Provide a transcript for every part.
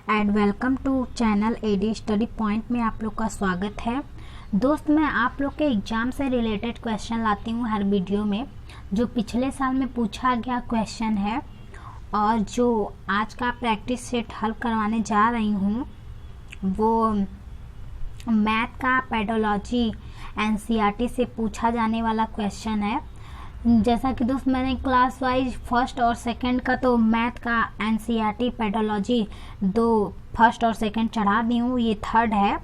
And welcome to channel AD study point में आप लोग का स्वागत है। दोस्त, मैं आप लोग के एग्ज़ाम से रिलेटेड क्वेश्चन लाती हूँ हर वीडियो में, जो पिछले साल में पूछा गया क्वेश्चन है और जो आज का प्रैक्टिस सेट हल करवाने जा रही हूँ वो मैथ का पेडोलॉजी एनसीईआरटी से पूछा जाने वाला क्वेश्चन है। जैसा कि दोस्त, मैंने क्लास वाइज फर्स्ट और सेकंड का तो मैथ का एनसीईआरटी पेडोलॉजी दो फर्स्ट और सेकंड चढ़ा दी हूँ, ये थर्ड है।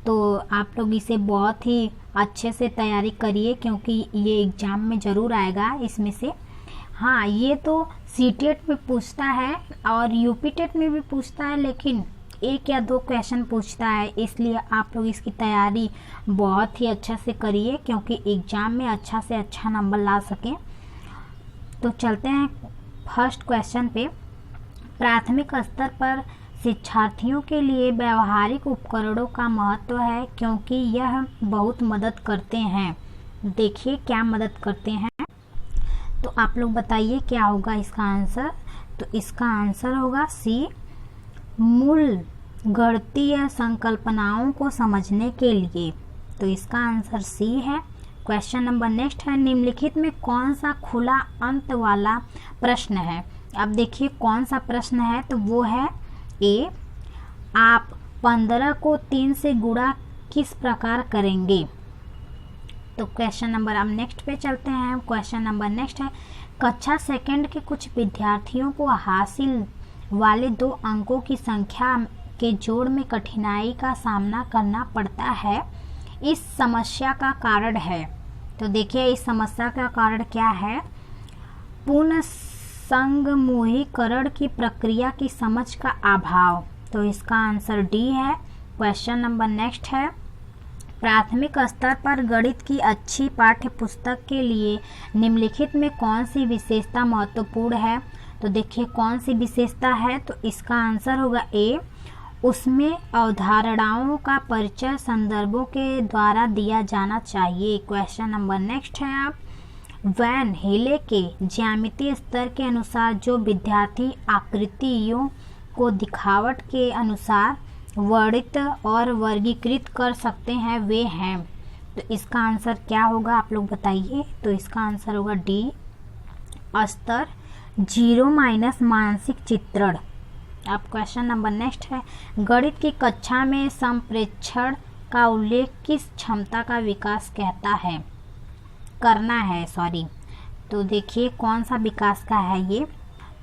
तो आप लोग इसे बहुत ही अच्छे से तैयारी करिए क्योंकि ये एग्ज़ाम में ज़रूर आएगा इसमें से। हाँ, ये तो सीटेट में पूछता है और यूपी टेट में भी पूछता है, लेकिन एक या दो क्वेश्चन पूछता है, इसलिए आप लोग इसकी तैयारी बहुत ही अच्छे से करिए क्योंकि एग्ज़ाम में अच्छा से अच्छा नंबर ला सकें। तो चलते हैं फर्स्ट क्वेश्चन पे। प्राथमिक स्तर पर शिक्षार्थियों के लिए व्यवहारिक उपकरणों का महत्व है क्योंकि यह बहुत मदद करते हैं। देखिए क्या मदद करते हैं, तो आप लोग बताइए क्या होगा इसका आंसर। तो इसका आंसर होगा सी, मूल गणितीय संकल्पनाओं को समझने के लिए। तो इसका आंसर सी है। क्वेश्चन नंबर नेक्स्ट है, निम्नलिखित में कौन सा खुला अंत वाला प्रश्न है। अब देखिए कौन सा प्रश्न है, तो वो है ए, आप 15 को 3 से गुणा किस प्रकार करेंगे। तो क्वेश्चन नंबर, अब नेक्स्ट पे चलते हैं। क्वेश्चन नंबर नेक्स्ट है, कक्षा सेकंड के कुछ विद्यार्थियों को हासिल वाले 2 अंकों की संख्या के जोड़ में कठिनाई का सामना करना पड़ता है। इस समस्या का कारण है। तो देखिए इस समस्या का कारण क्या है, पूर्ण संगमूहीकरण की प्रक्रिया की समझ का अभाव। तो इसका आंसर डी है। क्वेश्चन नंबर नेक्स्ट है, प्राथमिक स्तर पर गणित की अच्छी पाठ्य पुस्तक के लिए निम्नलिखित में कौन सी विशेषता महत्वपूर्ण है। तो देखिए कौन सी विशेषता है, तो इसका आंसर होगा ए, उसमें अवधारणाओं का परिचय संदर्भों के द्वारा दिया जाना चाहिए। क्वेश्चन नंबर नेक्स्ट है, आप वैन हेले के ज्यामितीय स्तर के अनुसार जो विद्यार्थी आकृतियों को दिखावट के अनुसार वर्णित और वर्गीकृत कर सकते हैं वे हैं। तो इसका आंसर क्या होगा आप लोग बताइए। तो इसका आंसर होगा डी, स्तर 0- मानसिक चित्रण। अब क्वेश्चन नंबर नेक्स्ट है, गणित की कक्षा में संप्रेक्षण का उल्लेख किस क्षमता का विकास करना है। तो देखिए कौन सा विकास का है ये।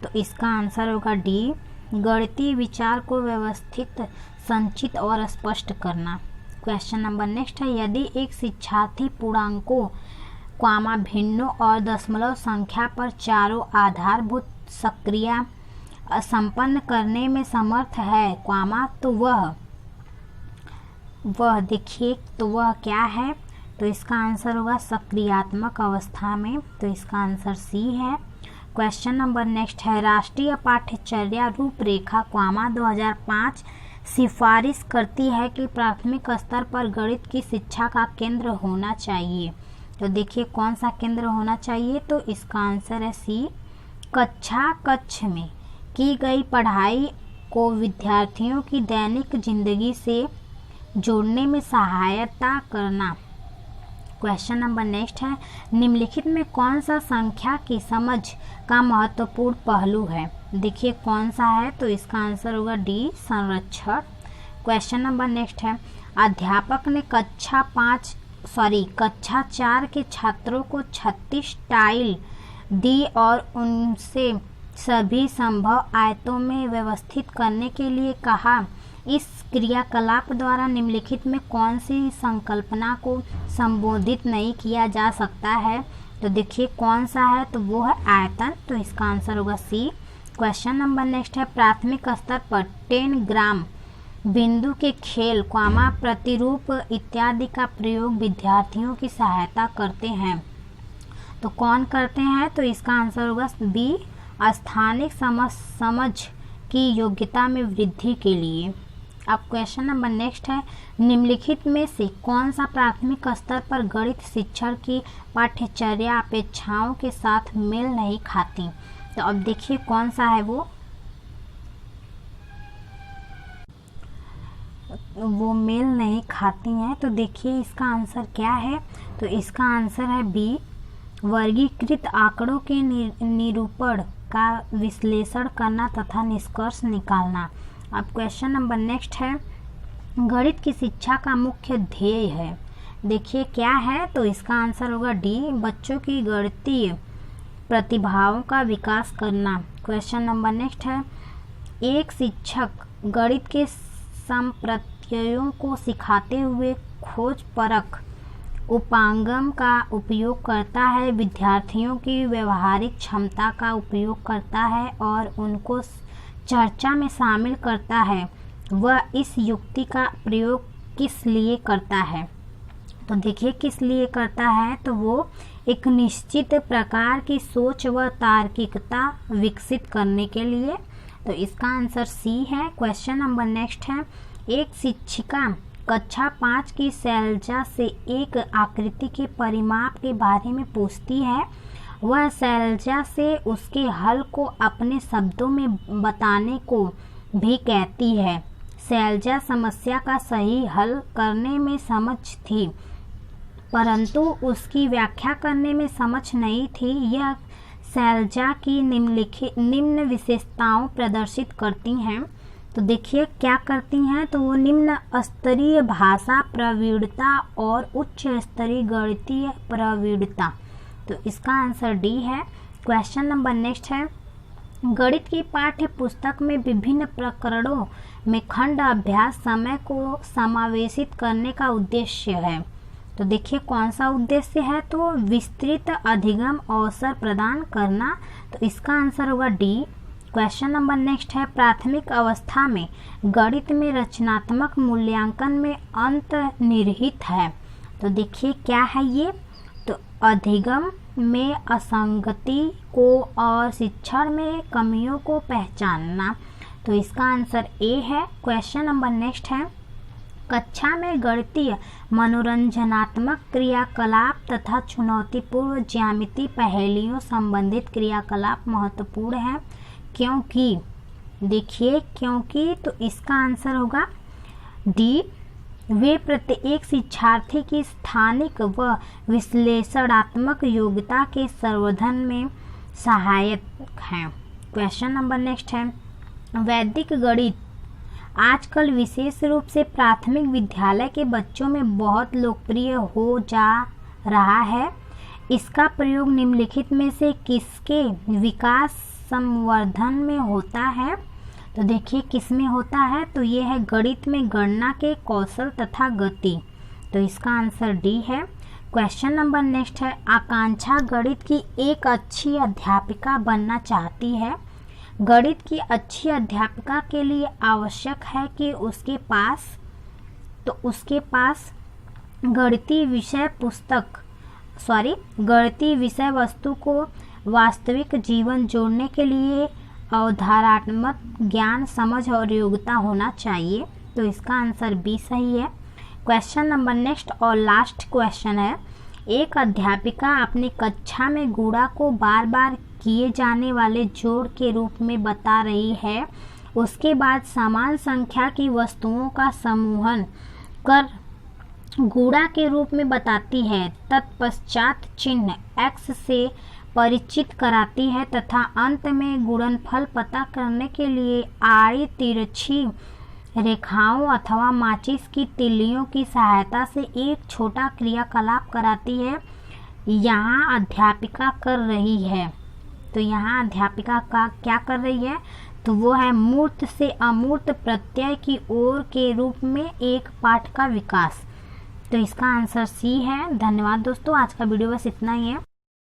तो इसका आंसर होगा डी, गणितीय विचार को व्यवस्थित, संचित और स्पष्ट करना। क्वेश्चन नंबर नेक्स्ट है, यदि एक शिक्षार्थी पूर्णांकों, भिन्नों और दशमलव संख्या पर चारों आधारभूत सक्रिया संपन्न करने में समर्थ है, तो वह देखिए तो वह क्या है। तो इसका आंसर होगा सक्रियात्मक अवस्था में। तो इसका आंसर सी है। क्वेश्चन नंबर नेक्स्ट है, राष्ट्रीय पाठ्यचर्या रूपरेखा 2005 सिफारिश करती है कि प्राथमिक स्तर पर गणित की शिक्षा का केंद्र होना चाहिए। तो देखिए कौन सा केंद्र होना चाहिए। तो इसका आंसर है सी, कक्ष में की गई पढ़ाई को विद्यार्थियों की दैनिक जिंदगी से जोड़ने में सहायता करना। क्वेश्चन नंबर नेक्स्ट है, निम्नलिखित में कौन सा संख्या की समझ का महत्वपूर्ण पहलू है। देखिए कौन सा है। तो इसका आंसर होगा डी, संरक्षण। क्वेश्चन नंबर नेक्स्ट है, अध्यापक ने कक्षा 4 के छात्रों को 36 टाइल दी और उनसे सभी संभव आयतों में व्यवस्थित करने के लिए कहा। इस क्रियाकलाप द्वारा निम्नलिखित में कौन सी संकल्पना को संबोधित नहीं किया जा सकता है। तो देखिए कौन सा है, तो वो है आयतन। तो इसका आंसर होगा सी। क्वेश्चन नंबर नेक्स्ट है, प्राथमिक स्तर पर 10 ग्राम बिंदु के खेल, प्रतिरूप इत्यादि का प्रयोग विद्यार्थियों की सहायता करते हैं। तो कौन करते हैं। तो इसका आंसर होगा बी, स्थानिक समझ की योग्यता में वृद्धि के लिए। अब क्वेश्चन नंबर नेक्स्ट है, निम्नलिखित में से कौन सा प्राथमिक स्तर पर गणित शिक्षण की पाठ्यचर्या अपेक्षाओं के साथ मेल नहीं खाती। तो अब देखिए कौन सा है वो। वो मेल नहीं खाती हैं। तो देखिए इसका आंसर क्या है, तो इसका आंसर है बी, वर्गीकृत आंकड़ों के निरूपण का विश्लेषण करना तथा निष्कर्ष निकालना। अब क्वेश्चन नंबर नेक्स्ट है, गणित की शिक्षा का मुख्य ध्येय है। देखिए क्या है, तो इसका आंसर होगा डी, बच्चों की गणितीय प्रतिभाओं का विकास करना। क्वेश्चन नंबर नेक्स्ट है, एक शिक्षक गणित के संप्रत्ययों को सिखाते हुए खोज परक उपागम का उपयोग करता है, विद्यार्थियों की व्यवहारिक क्षमता का उपयोग करता है और उनको चर्चा में शामिल करता है। वह इस युक्ति का प्रयोग किस लिए करता है? तो देखिए किस लिए करता है, तो वो एक निश्चित प्रकार की सोच व तार्किकता विकसित करने के लिए। तो इसका आंसर सी है। क्वेश्चन नंबर नेक्स्ट है, एक शिक्षिका कक्षा 5 की शैलजा से एक आकृति के परिमाप के बारे में पूछती है। वह शैलजा से उसके हल को अपने शब्दों में बताने को भी कहती है। शैलजा समस्या का सही हल करने में समझ थी, परंतु उसकी व्याख्या करने में समझ नहीं थी। यह शैलजा की निम्न विशेषताओं प्रदर्शित करती हैं। तो देखिए क्या करती हैं, तो वो निम्न स्तरीय भाषा प्रवीणता और उच्च स्तरीय गणितीय प्रवीणता। तो इसका आंसर डी है। क्वेश्चन नंबर नेक्स्ट है, गणित की पाठ्य पुस्तक में विभिन्न प्रकरणों में खंड अभ्यास समय को समावेशित करने का उद्देश्य है। तो देखिए कौन सा उद्देश्य है, तो विस्तृत अधिगम अवसर प्रदान करना। तो इसका आंसर होगा डी। क्वेश्चन नंबर नेक्स्ट है, प्राथमिक अवस्था में गणित में रचनात्मक मूल्यांकन में अंतर्निहित है। तो देखिए क्या है ये, तो अधिगम में असंगति को और शिक्षण में कमियों को पहचानना। तो इसका आंसर ए है। क्वेश्चन नंबर नेक्स्ट है, कक्षा में गणितीय मनोरंजनात्मक क्रियाकलाप तथा चुनौतीपूर्ण ज्यामितीय पहेलियों संबंधित क्रियाकलाप महत्वपूर्ण है। क्योंकि देखिए क्योंकि, तो इसका आंसर होगा डी, वे प्रत्येक शिक्षार्थी की स्थानिक व विश्लेषणात्मक योग्यता के संवर्धन में सहायक हैं। क्वेश्चन नंबर नेक्स्ट है, वैदिक गणित आजकल विशेष रूप से प्राथमिक विद्यालय के बच्चों में बहुत लोकप्रिय हो जा रहा है। इसका प्रयोग निम्नलिखित में से किसके विकास संवर्धन में होता है? तो देखिए किस में होता है, तो ये है गणित में गणना के कौशल तथा गति। तो इसका आंसर डी है। क्वेश्चन नंबर नेक्स्ट है, आकांक्षा गणित की एक अच्छी अध्यापिका बनना चाहती है। गणित की अच्छी अध्यापिका के लिए आवश्यक है कि उसके पास गणितीय विषय वस्तु को वास्तविक जीवन जोड़ने के लिए अवधारणात्मक ज्ञान, समझ और योग्यता होना चाहिए। तो इसका आंसर बी सही है। क्वेश्चन नंबर नेक्स्ट और लास्ट क्वेश्चन है, एक अध्यापिका अपनी कक्षा में गुणा को बार बार किए जाने वाले जोड़ के रूप में बता रही है। उसके बाद समान संख्या की वस्तुओं का समूहन कर गुणा के रूप में बताती है। तत्पश्चात चिन्ह x से परिचित कराती है तथा अंत में गुणनफल पता करने के लिए आड़ी तिरछी रेखाओं अथवा माचिस की तिल्लियों की सहायता से एक छोटा क्रियाकलाप कराती है। यहाँ अध्यापिका कर रही है, तो यहाँ अध्यापिका का क्या कर रही है, तो वो है मूर्त से अमूर्त प्रत्यय की ओर के रूप में एक पाठ का विकास। तो इसका आंसर सी है। धन्यवाद दोस्तों, आज का वीडियो बस इतना ही है।